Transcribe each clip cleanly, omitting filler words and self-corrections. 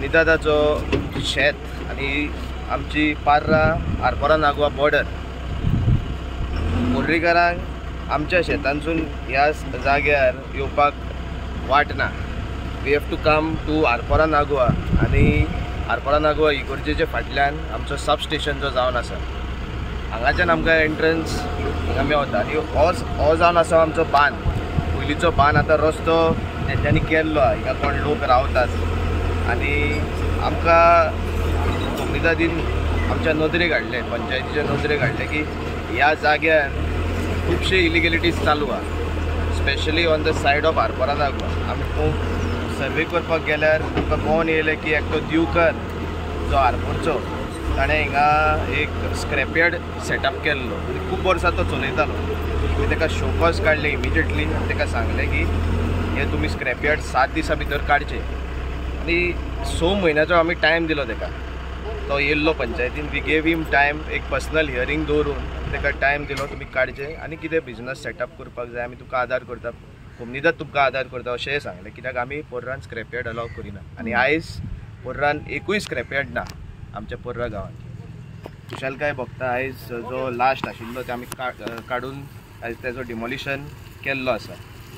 कोमनीदादाचो शेत आणि आमची पार्रा आरपोरा नागवा बॉर्डर मुर्रीकारांक आमच्या शेतांसून ह्या जाग्यार येवपाक वाट ना. We have to come to Arpora Nagoa आणि आरपोरा नागवा इगोर्जेचे फाटल्यान आमचो सब स्टेशन जो जावन आसा हांगाच्यान आमकां एंट्रन्स हिंगा मेवता. आनी हो जावन आसा आमचो बांद. पयलींचो बांद आतां रस्तो तेंच्यांनी केल्लो आहा. हिंगा कोण लोक रावतात आनी आमकां कोमनीदादीन आमच्या नदरेक हाडले, पंचायतीच्या नदरेक हाडले की ह्या जाग्यार खुबशे इलिगेलिटीज चालू आहा, specially on the side of Arpora Nagwa. आमी सर्वे करपाक गेल्यार आमकां कळोन येयलें की एकटो दिवकर जो आरपोरचो ताणें हिंगा एक स्क्रॅपयार्ड सेटअप केल्लो. खूब वर्सां तो चलयतालो. तुमी ताका शोकॉज काडले इमिजिएटली आनी ताका सांगलें की हे तुमी स्क्रॅपयार्ड 7 दिसां भितर काडचे. आनी 6 म्हयन्याचो आमी टायम दिलो ताका. तो येयल्लो पंचायतीन. वी गेव हिम टायम, एक पर्सनल हियरींग दवरून ताका टायम दिलो तुमी काडचे आनी कितें बिजनस सेटअप करपाक जाय आमी तुका आदार करता, कोमनीदाद तुमकां आदार करता अशेंय सांगलें. कित्याक आमी पोर्रान स्क्रॅपयार्ड अलाव करिना आनी आयज पोर्रान एकूय स्क्रॅपयार्ड ना आमच्या पोर्रा गांवांत. खुशालकाय भोगता आयज जो लास्ट आशिल्लो ते आमी काडून आयज तेजो डिमोलिशन केल्लो आसा.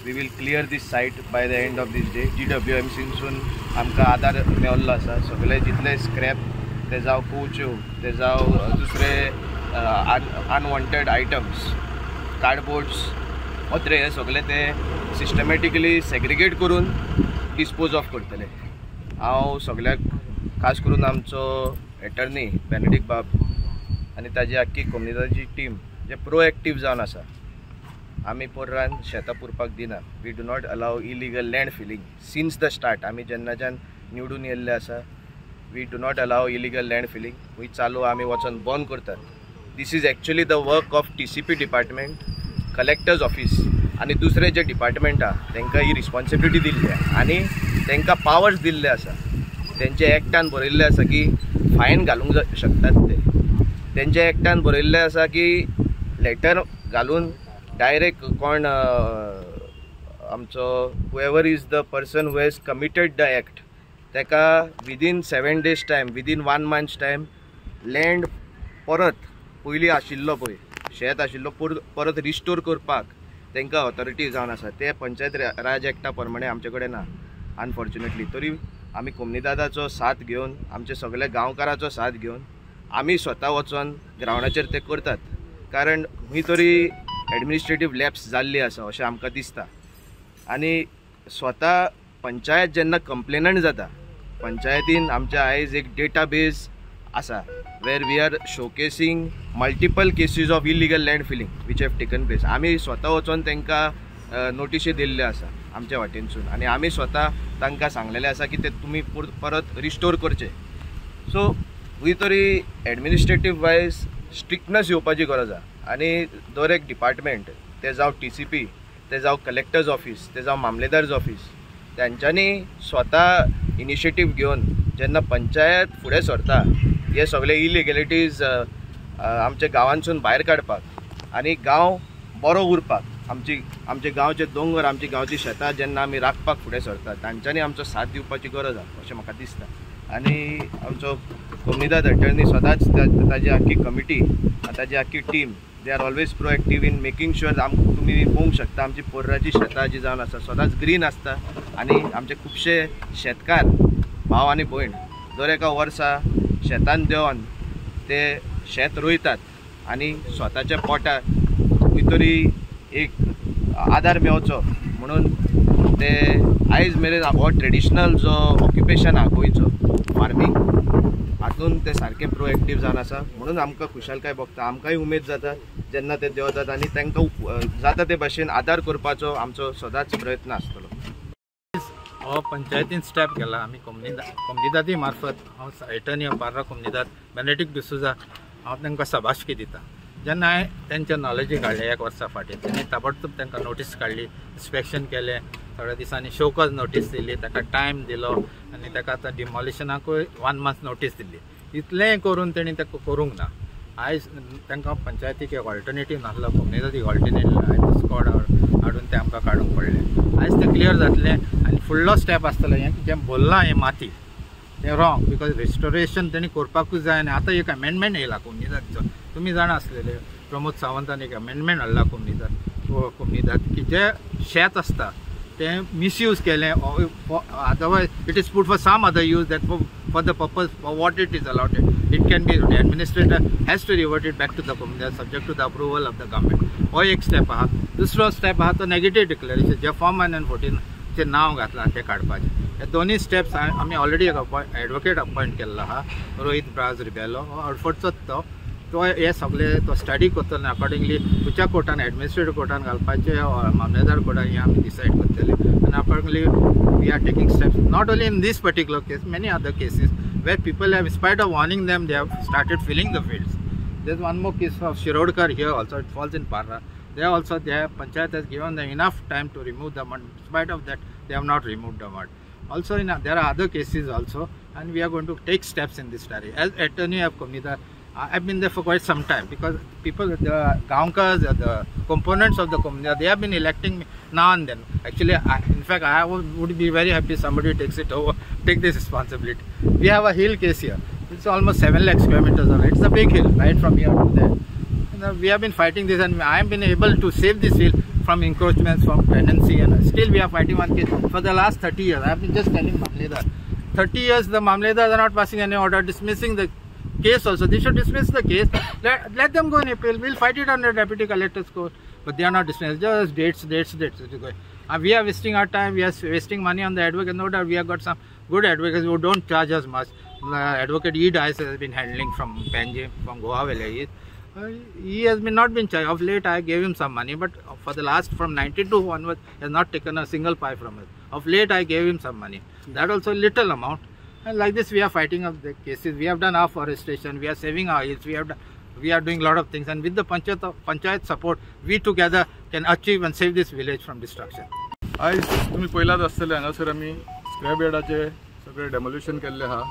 We will clear this site by the end of this day. GWMCसून आमकां आदार मेळिल्लो आसा. सगळे जितले स्क्रॅप ते जावं कोच्यो, ते जावं दुसरे अनवॉन्टेड आयटम्स, कार्डबोर्ड्स, पत्रे, हे सगळे ते सिस्टमॅटिकली सेग्रिगेट करून डिस्पोज ऑफ करतले. हांव सगळ्याक खास करून आमचो एटर्नी बेनेडिक्ट बाब आनी ताजी आख्खी कोमनीदादाची टीम जे प्रोएक्टीव जावन आसा. आमी पोर्रान शेतां पुरपाक दिना. We do not allow illegal land filling since the start. आमी जेन्नाच्यान निवडून येयल्ले आसा we do not allow illegal land filling. ही चालू आमी वचोन बंद करतात. This is actually the work of TCP department, collector's office आनी दुसरे जे डिपार्टमेंट आहा तांकां ही रिस्पॉन्सिबिलिटी दिल्ली आहा आनी तांकां पावर्स दिल्ले आसा. तेंचे एक्टान बरयल्ले आसा की फायन घालूंक शकतात ते. तेंचे एक्टान बरयल्ले आसा की लेटर घालून डायरेक्ट कोण आमचो however is the person who has committed the act ताका within 7 days time, within 1 month time land परत पयलीं आशिल्लो पळय शेत आशिल्लो परत रिस्टोर करपाक तांकां ऑथॉरिटी जावन आसा. ते पंचायत राज एक्टा प्रमाणे आमचे कडेन ना अनफॉर्च्युनेटली. तरी आमी कोमनीदादाचो साथ घेवन, आमचे सगळे गांवकाराचो साथ घेवन आमी स्वता वचोन ग्रावंडाचेर ते करतात. कारण खंय तरी एडमिनिस्ट्रेटीव लॅप्स जाल्ली आसा अशें आमकां दिसता. आनी स्वता पंचायत जेन्ना कंप्लेनंट जाता, पंचायतीन आमच्या आयज एक डेटाबेज आसा where we are showcasing multiple cases of illegal land filling which have taken place. आमी स्वता वचोन तांकां नोटिशी दिल्ले आसा आमच्या वाटेनसून आनी आमी स्वता तांकां सांगलेलें आसा की ते तुमी परत रिस्टोर करचे. सो खंय तरी एडमिनिस्ट्रेटीव वायज स्ट्रिक्टनस येवपाची गरज आसा. आनी दर एक डिपार्टमेंट, ते जावं TCP, ते जावं कलेक्टर्स ऑफिस, ते जावं मामलेदार्स ऑफिस, त्यांच्यांनी स्वता इनिशिएटीव घेवन जेन्ना पंचायत फुडें सरता हे सगळे इलिगेलिटीज आमच्या गांवांतसून भायर काडपाक आनी गांव बरो उरपाक, आमचे गांवचे दोंगर, आमची गांवची शेतां जेन्ना आमी राखपाक फुडें सरता तांच्यांनी आमचो साथ दिवपाची गरज आसा अशें म्हाका दिसता. आनी आमचो कोमनीदाद अटर्नी सदांच ताजी आख्खी कमिटी, ताजी आख्खी team, they are always proactive in making sure. तुमी पळोवंक शकता आमची पोर्राची शेतां जी जावन आसा सदांच ग्रीन आसता आनी आमचे खुबशे शेतकार भाव आनी भयण दर एका वर्सा शेतान देंवन ते शेत रोयतात आनी स्वताच्या पोटाक खंय तरी एक आदार मेळचो म्हणून ते आयज मेरेन हो ट्रेडिशनल जो ऑक्युपेशन आहा गोंयचो फार्मींग हातून ते सारके प्रोएक्टीव जावन आसा. म्हणून आमकां खुशालकाय भोगता. आमकांय उमेद जाता जेन्ना ते देंवतात आनी तांकां जाता ते भाशेन आदार करपाचो आमचो सदांच प्रयत्न आसतलो. हो पंचायतीन स्टेप केला आमी कोमनीदादी मार्फत. हांव एटर्नी ऑफ पार्रा कोमनीदाद बेनेडिक्ट डिसूजा हांव तांकां शाबासकी दिता. जेन्ना हांवें तेंच्या नॉलेजीक हाडलें 1 वर्सा फाटीं तेणी ताबडतोब तांकां नोटीस काडली, इन्स्पेक्शन केलें, थोड्या दिसांनी शोकॉज नोटीस दिली, ताका टायम दिलो आनी ताका आतां डिमॉलिशनाकूय 1 month नोटीस दिली. इतलेंय करून तेणी ताका करूंक ना. आयज तांकां पंचायतीक एक ऑल्टरनेटीव नासलो, कोमनीदादीक ऑल्टरनेटीव आयज स्कॉड हाडून ते आमकां काडूंक पडलें. आयज तें क्लियर जातलें आनी फुडलो स्टेप आसतलो हें जें बोल्लां हें माती ते रॉंग बिकॉज रेस्टोरेशन त्यांनी करपाकूच जाय आनी आतां एक अमेंडमेंट येयला कोमनीदादचो तुमी जाणा आसलेले प्रमोद सावंतान एक अमेंडमेंट हाडला कोमनीदाद की जे शेत आसता ते मिसयूज केलें otherwise it is put for some other use that for the purpose for what it is allotted it can be the administrator has to revert it back to the कोमनीदाद subject to the approval of the government हो एक step आहा दुसरो step आहा तो negative declaration जे form 114 चे नाव घातलां ते काडपाचें हे दोन्ही स्टेप्स आमी ऑलरेडी एक एडवोकेट अपॉयंट केल्लो आहा रोहित ब्राज रिबेलो हो अडफडचोच तो हे सगळे तो स्टडी करतलो अकॉर्डिंगली खंयच्या कोर्टान एडमिनिस्ट्रेटिव्ह कोर्टान घालपाचे मामलेदार कोर्टान हे आमी डिसायड करतले आनी accordingly we are taking steps not only in this particular case many other cases where people have spite of warning them they have started filling the fields there is one more case of Shirodkar here also it falls in Parra they also their panchayat has given them enough time to remove the mud. In spite of that they have not removed the mud. Also there are other cases also and we are going to take steps in this area. As attorney of Komnida, I have been there for quite some time because people, the Gaonkars, the components of the Komnida, they have been electing me now and then. Actually, in fact, I would be very happy somebody takes it over, take this responsibility. We have a hill case here. It's almost 7 lakh square meters of it. It's a big hill right from here to there. We have been fighting this and I have been able to save this hill from encroachments, from tenancy, and still we are fighting one case for the last 30 years. I have been just telling Mamledar, 30 years the Mamledars are not passing any order dismissing the case also. They should dismiss the case. Let them go in appeal. We'll fight it under Deputy Collector's Court. But they are not dismissed. Just dates. We are wasting our time. We are wasting money on the advocate. No doubt we have got some good advocates who don't charge us much. Advocate E. Dice has been handling from Panjim, from Goa village. He has not been charged. Of late, I gave him some money, but for the last from 92 onwards, he has not taken a single pie from us. Of late, I gave him some money. That also little amount. And like this, we are fighting up the cases. We have done our forestation. We are saving our hills. We are doing a lot of things. And with the panchayat support, we together can achieve and save this village from destruction. आज तुम्ही पहिलाच आसतले हांगासर आमी scrap यार्डाचे सगळे डेमोल्युशन केल्ले आहा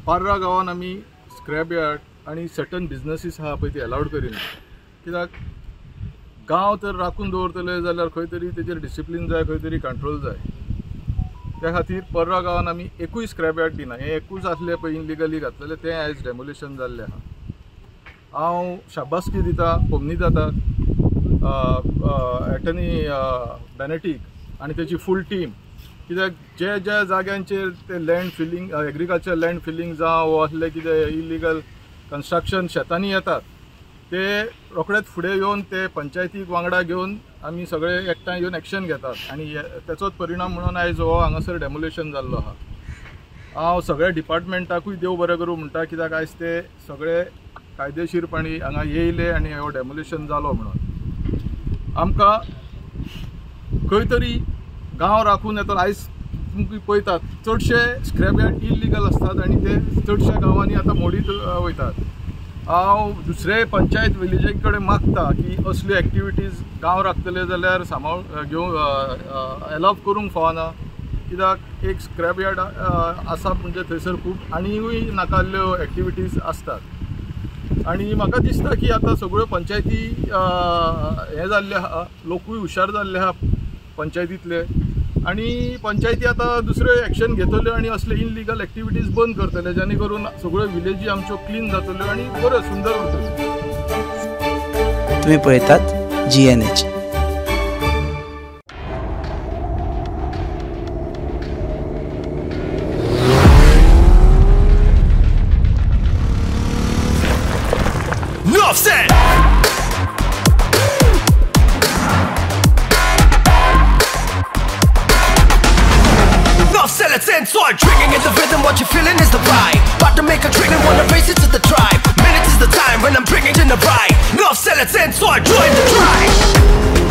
पार्रा गांवान आमी स्क्रॅप यार्ड आणि सर्टन बिजनेसीस आहा पळय ती अलाउड करिना कित्याक गांव तर राखून दवरतले जाल्यार खंय तरी तेजेर डिसिप्लीन जाय खंय तरी कंट्रोल जाय त्या खातीर पर्रा गांवान आमी एकूय स्क्रॅप यार्ड दिना हे एकूच आसले पळय इनलिगली घातलेले ते आयज डेमोल्युशन जाल्ले आहा हांव शाबासकी दिता कोमनीदादाक एटर्नी बेनेटीक आनी तेजी फूल टीम कित्याक जे जाग्यांचेर ते land filling agriculture land filling जावं वा असले कितें इलिगल कन्स्ट्रक्शन शेतांनी येतात ते रोखडेच फुडें येवन ते पंचायतीक वांगडा घेवन आमी सगळे एकठांय येवन एक्शन घेतात आनी तेचोच परिणाम म्हणून आयज हो हांगासर डेमोल्युशन जाल्लो आहा हांव सगळ्या डिपार्टमेंटाकूय देव बरें करूं म्हणटा कित्याक आयज ते सगळे कायदेशीरपणी हांगा येयले आनी हो डेमोल्युशन जालो म्हणून आमकां खंय तरी गांव राखून येता आयज तुमकां पळयतात चडशे स्क्रॅप यार्ड इल्लिगल आसतात आनी ते चडशा गांवांनी आतां मोडीत वयतात हांव दुसरे पंचायत विलेजी कडेन मागता की असल्यो एक्टिविटीज गांव राखतले जाल्यार सांबाळ घेवन एलाव करूंक फावना कित्याक एक स्क्रॅप यार्ड आसा म्हणजे थंयसर खूब आनीकूय नाकाल्ल्यो एक्टिविटीज आसतात आनी म्हाका दिसता की आतां सगळ्यो पंचायती हे जाल्ले आहा लोकूय हुशार जाल्ले आहा पंचायतींतले आनी पंचायती आतां दुसऱ्यो एक्शन घेतल्यो आनी असले इनलिगल एक्टिविटीज बंद करतले जेणे करून सगळ्यो विलेजी आमच्यो क्लीन जातल्यो आनी बऱ्यो सुंदर उरतल्यो. तुम्ही पळयतात GNH. Drinking in the rhythm, what you feeling is the vibe. About to make a drink and wanna race it to the tribe. Minutes is the time when I'm bringing in the ride. North Sell it in, so I join the tribe.